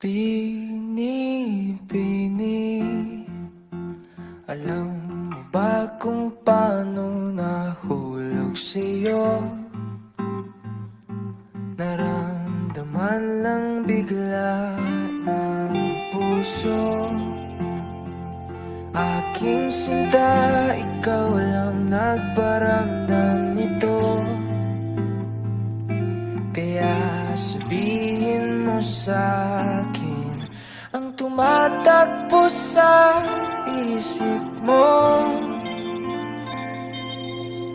Bini-bini, alam mo ba kung paano nahulog sa'yo? Naramdaman lang bigla ng puso. Aking sinta, ikaw lang nagparamdam nito. Kaya sabihin mo sa'kin ang tumatakbo sa isip mo.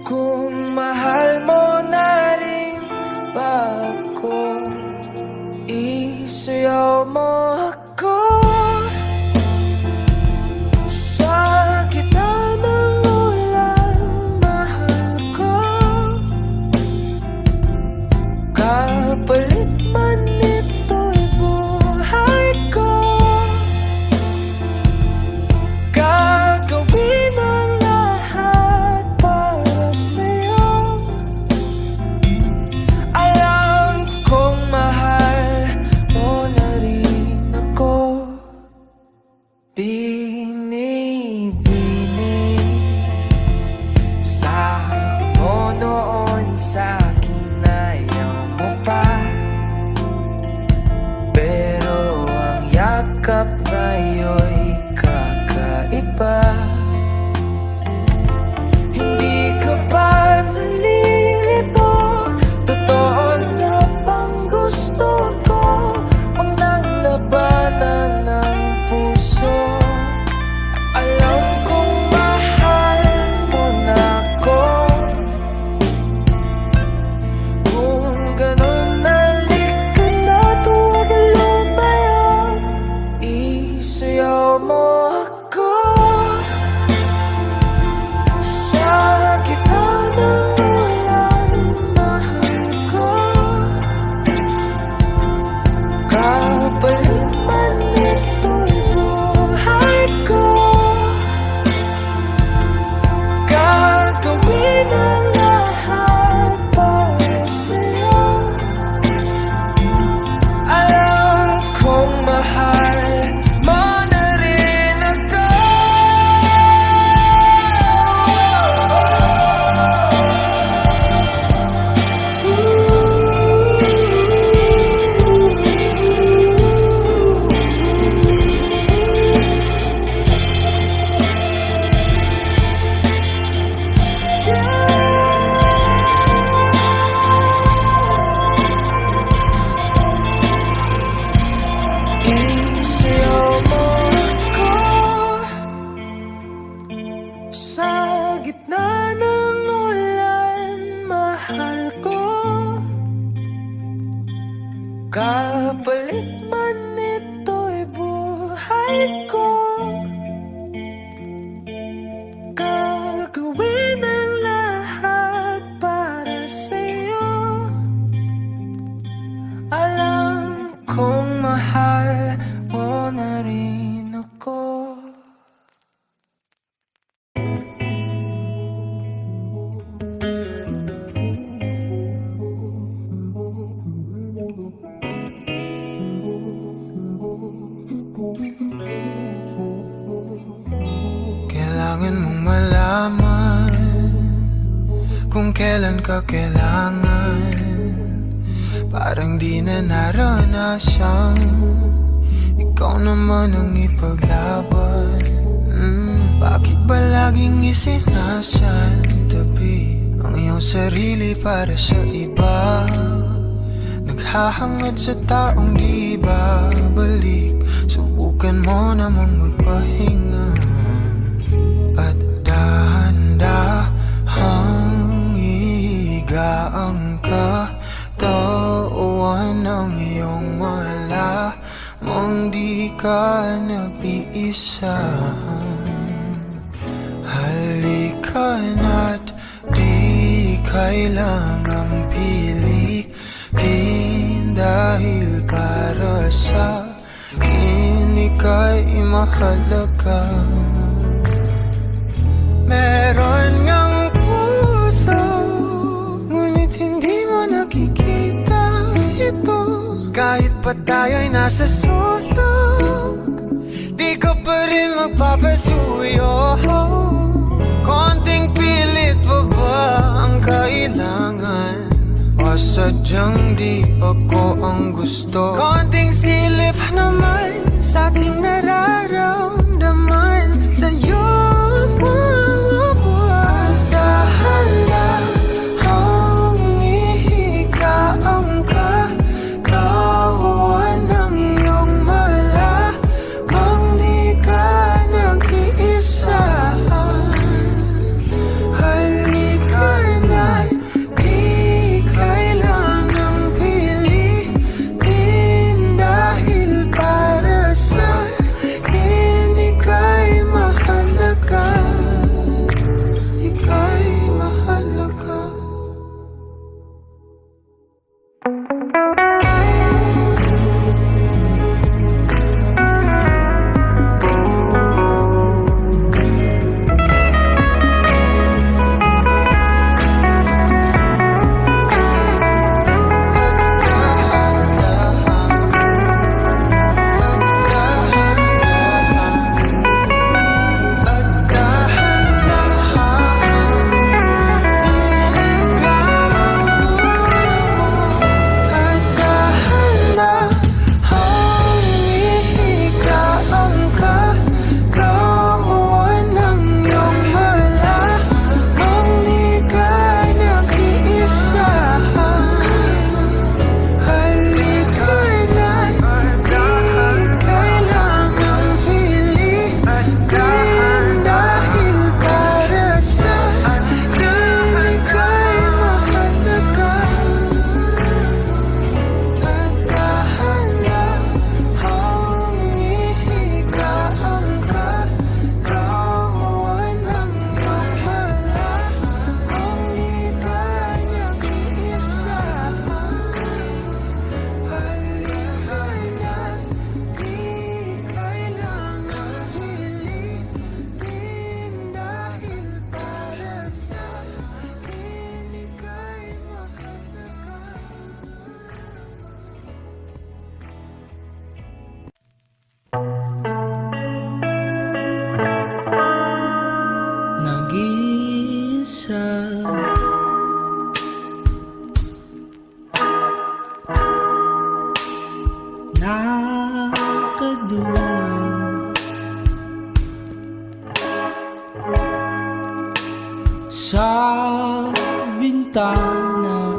Kung mahal mo na rin ba ako, isayaw mo ako. Sa gitna ng ulan, mahal ko. Kapalit man ito'y buhay ko. Gagawin ang lahat para sa'yo. Alam kong mahal mo na rin ako. Bini-bini, sabi mo noon sa'kin ayaw mo pa. Pero ang yakap ngayon'y kakaiba. Hindi ka ba nalilito? Totoo na bang gusto ko ang nanglabanan ng puso? Alam kong mahal mo na ako. Kung ganon, halika na't huwag lumayo. Isayaw mo ako. Sa gitna ng ulan, mahal ko. Kapalit man ito'y buhay ko. Gagawin ang lahat para sa'yo. Alam kong mahal mo na rin ako. Isayaw mo ako. Sa gitna ng ulan, mahal ko. Kapalit man ito'y buhay ko. Gagawin ang lahat para sa'yo. Alam kong mahal mo na rin ako. Kailangan mong malaman kung kailan ka kailangan. Parang di na naranasan, ikaw naman ang ipaglaban. Bakit ba laging isinasantabi ang iyong sarili para sa iba? Naghahangad sa taong di babalik. Subukan mo namang magpahinga at dahan-dahang ihigaan ka. Tawan ng iyong wala mong di ka nag-iisa. Halika na't di kailangang pilitin, dahil para sa akin ika'y mahalaga. Meron ngang puso, ngunit hindi mo nakikita ito. Kahit pa tayo'y nasa sulok, di ka pa rin magpapasuyo. Konting pilit pa ba ang kailangan? O sadyang di ako ang gusto? Konting silip naman sa aking nararamdaman sa'yo. Dahan-dahan humihiga ang katawan ng iyong malamang di ka nag-iisa. Halika na't di kailangang pilitin, dahil para sa akin ika'y mahalaga. Ika'y mahalaga. Nag-iisa, nakadungaw sa bintana.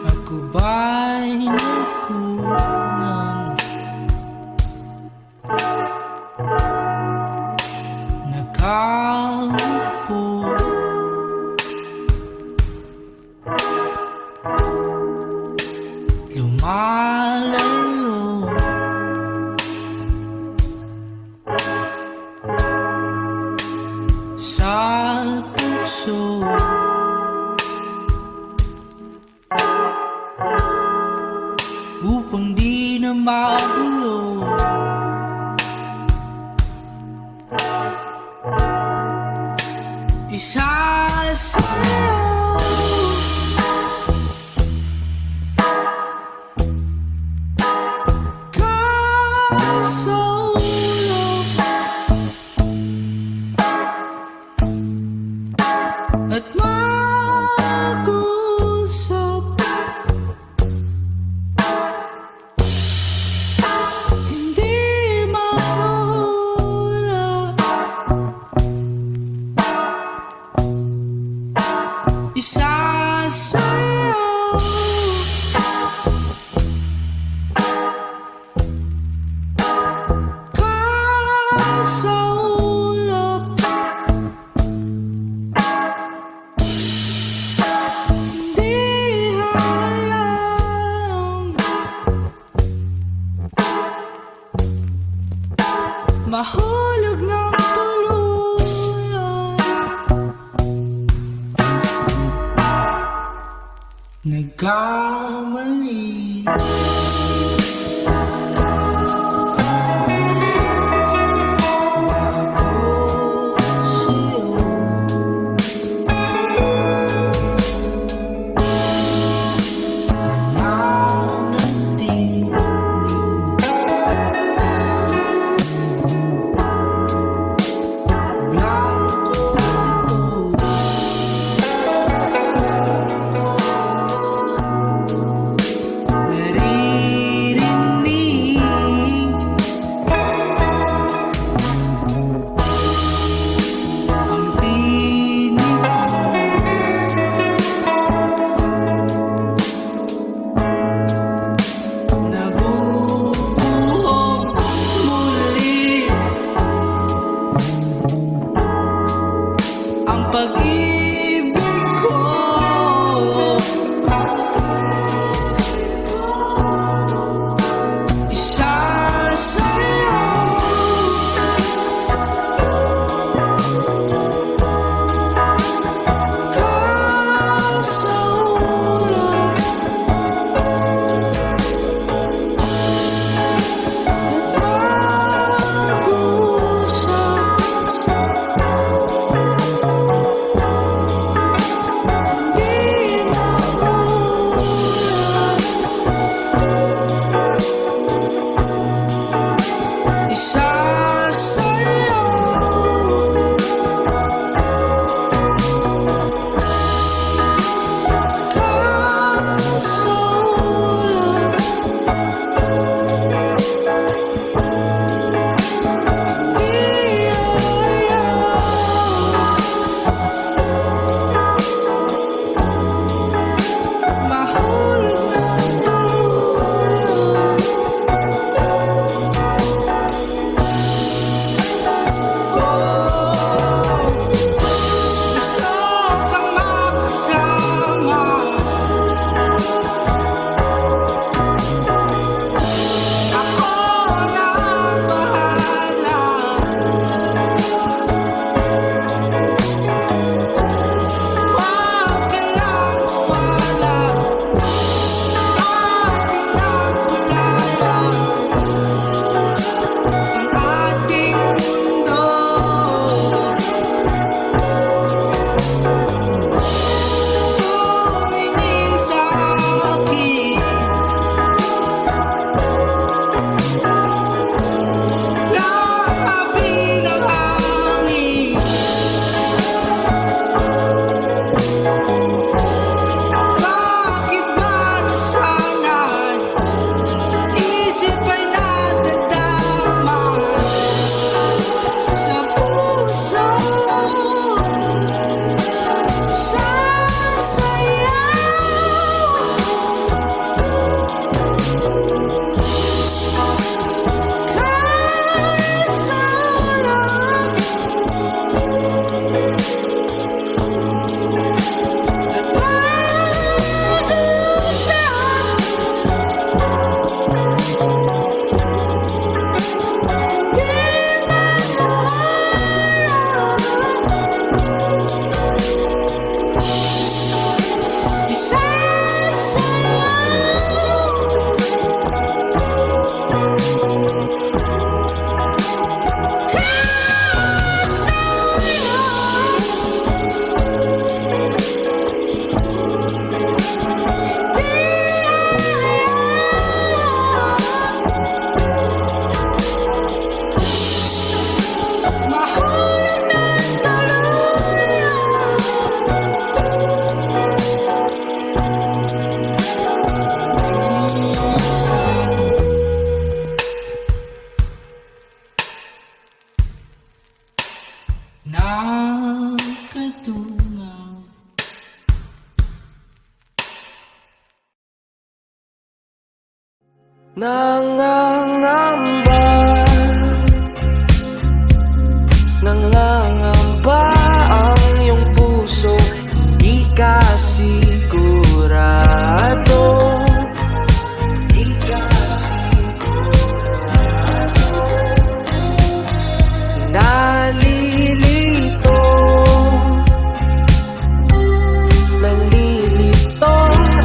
Ako ba'y nagkulang? Nakaupo, lumalayo, sa tukso. Upang di na magulo, isa sa'yo. Kasulok at mag-usap, hindi mahula. Isa sa'yo. Kasulok hindi halang mahulog ng tuluyan. Nagkamali, bago sa'yo. Nangangamba, nangangamba ang iyong puso, hindi ka sigurado, hindi ka sigurado. Nalilito, nalilito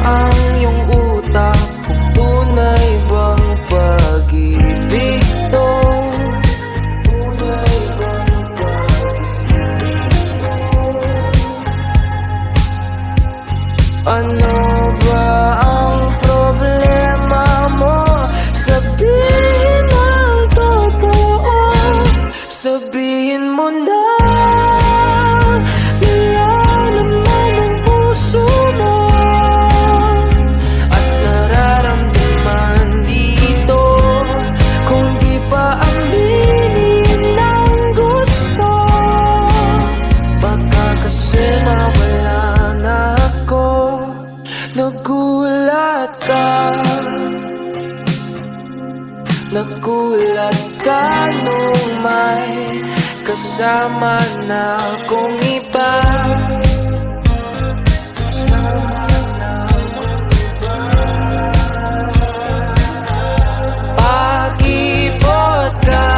ang iyong utak, kung tunay bang pag-ibig to? Tunay bang pag-ibig to? Ano ba ang problema mo? Sabihin ang totoo, sabihin mo na. Nilalaman ang puso mo at nararamdaman dito, kung di pa aminin ng gusto. Baka kasi mawala na ako. Nagulat ka, nagulat ka nung may kasama na akong iba. Kasama na akong iba. Pakipot ka,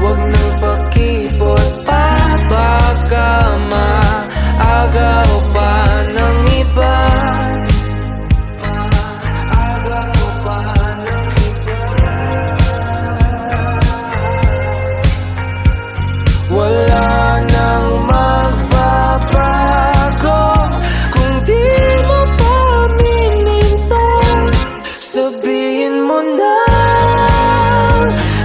wag nang pakipot pa, baka maagaw pa ng iba. Maagaw pa ng iba. Wala nang magbabago kung di mo pa aminin to. Sabihin mo na,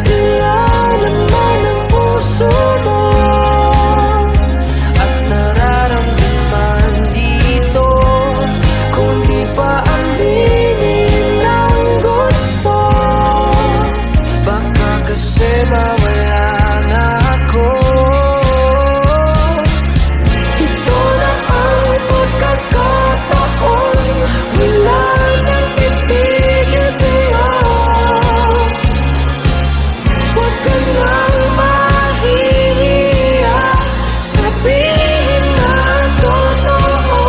nilalaman ang puso mo at nararamdaman dito, kung di pa aminin ng gusto. Baka kasi mawala na ako. Ito na ang pagkakataon, wala nang pipigil sa'yo. Huwag ka nang mahihiya, sabihin na ang totoo.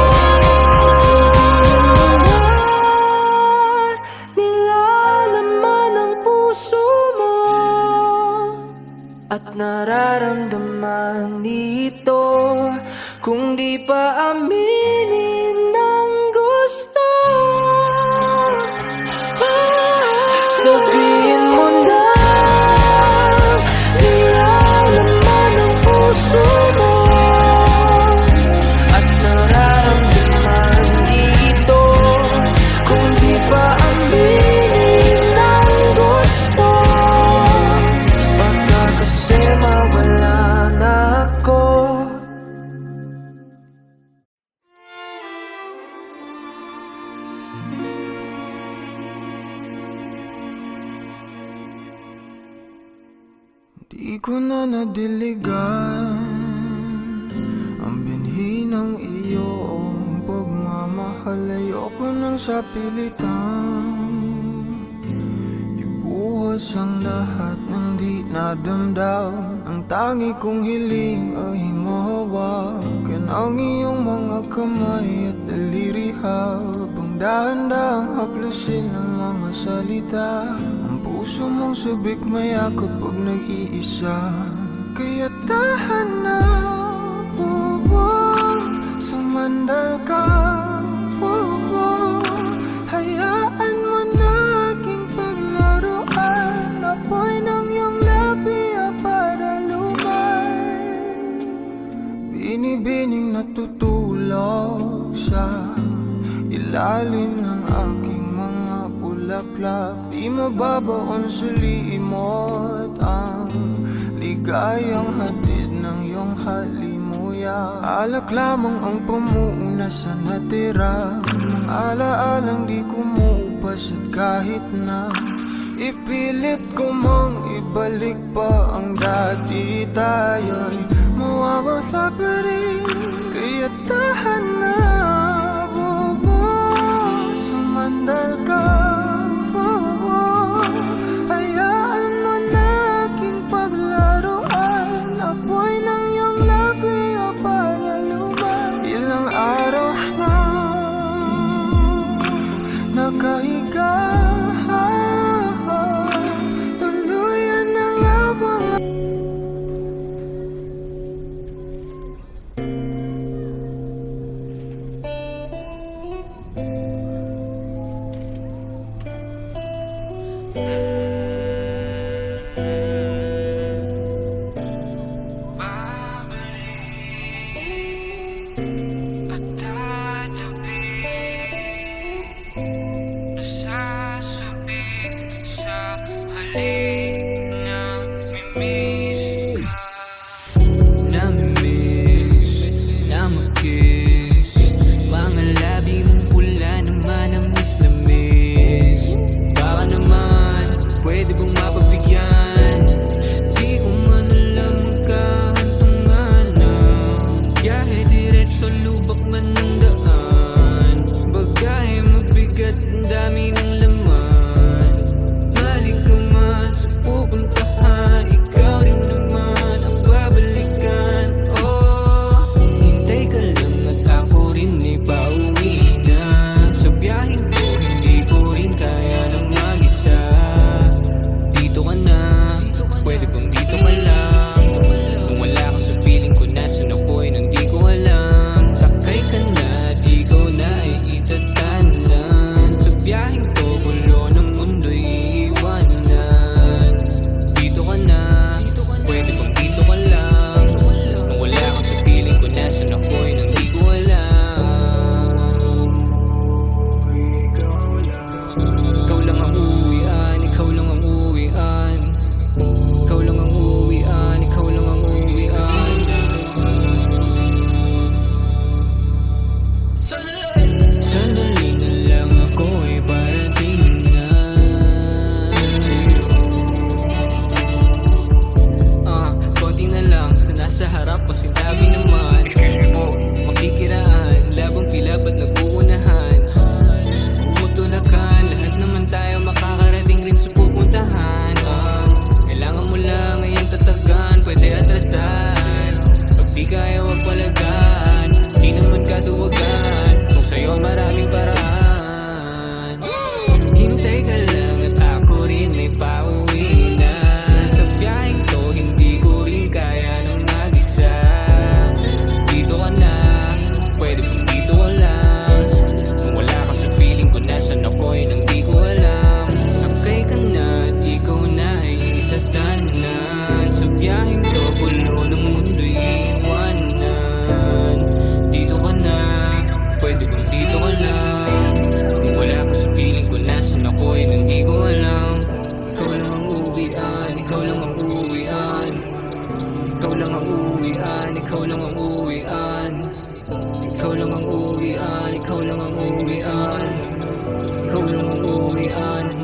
Nilalaman ang puso mo at nararamdaman dito, kung di pa aminin ng gusto. Sabihin mo na, nilalaman ang puso mo at nararamdaman dito, kung di pa aminin ng gusto. Baka kasi mawala na ako. Di ko na nadiligan ang binhi ng iyong pagmamahal. Ayoko nang sa pilitan ibuhos ang lahat ng di nadamdam. Ang tangi kong hiling ay mahawakan ang iyong mga kamay at daliri, habang dahan-dahang haplusin ang mga salita. Ang puso mong subik mayakap pag nag-iisa, kaya tahan na, sumandal ka, hayaan mo na aking paglaruan. Apoy ng iyong labi para lumay, binibining natutulog sa ilalim ng aking mga bulaklak. Di mababaon sa liimot ang ligayang hatid ng iyong halimuyak. Alak lamang ang pamuuna sa natira, ng alaalang di kumupas at kahit na ipilit ko mang ibalik pa ang dati, tayo'y mawawala pa rin. Kaya tahan na, bobo, sumandal ka. nakahiga. Tuluyan ang abang.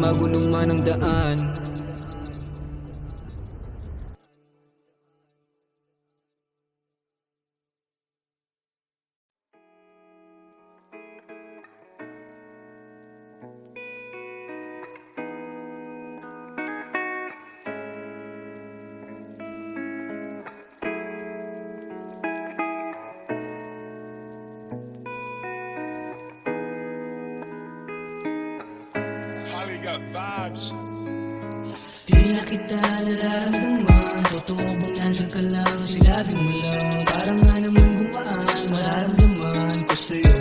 Magulo man ang daan. Holly got vibes. Di na kita nararamdaman. Totoo bang nandyan ka lang? Sinabi mo lang. Parang nga naman gumaan. Mararamdaman ko sa'yo.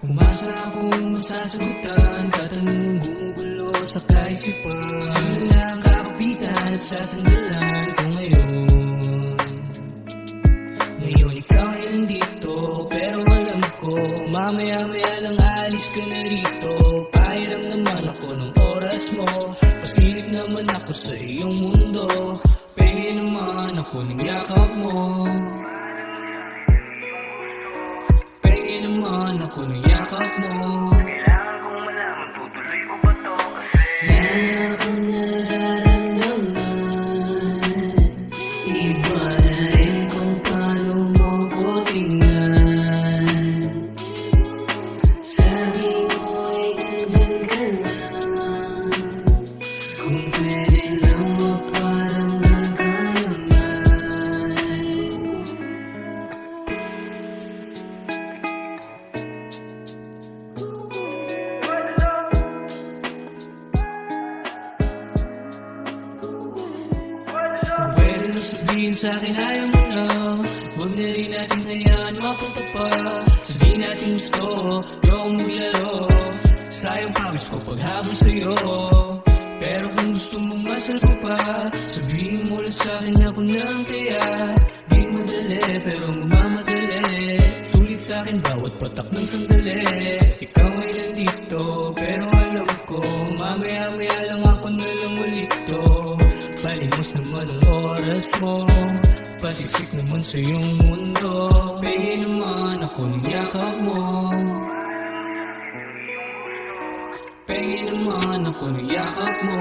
Umasa akong masasagutan. Katanunong gumugulo sa kaisipan. Sino na ang kakapitan at sasandalan ko ngayon? Ngayon ikaw ay nandito, pero alam ko mamaya-maya lang alis ka na rito. Pahiram naman ako ng oras mo. Pasilip naman ako sa iyong mundo. Pengi naman ako ng yakap mo. Pengi naman ako ng yakap mo. Kailangan kong malaman, tutuloy ko ba to? Kasi Meron akong nararamdaman. Iba na rin kung paano mo ko tingnan. Sabi mo ay nandyan ka lang. Kung pwede lang magparamdam ka naman. sabihin sa'kin ayaw mo na, huwag na rin natin hayaan mapunta pa sa di natin gusto. Ikaw ang maglaro, sayang pawis ko paghabol sa'yo. Pero kung gusto mong masal ko pa, sabihin mo lang sa'kin ako na ang kaya. Di madali pero mamamadali, sulit sa'kin bawat patak ng sandali. Ikaw ay nandito pero alam ko, mamaya-maya lang ako na lang ulit to. Palimos naman ang oras mo, pasiksik naman sa iyong mundo. Pengen naman ako ng yakap mo, pengen naman ako ng yakap mo.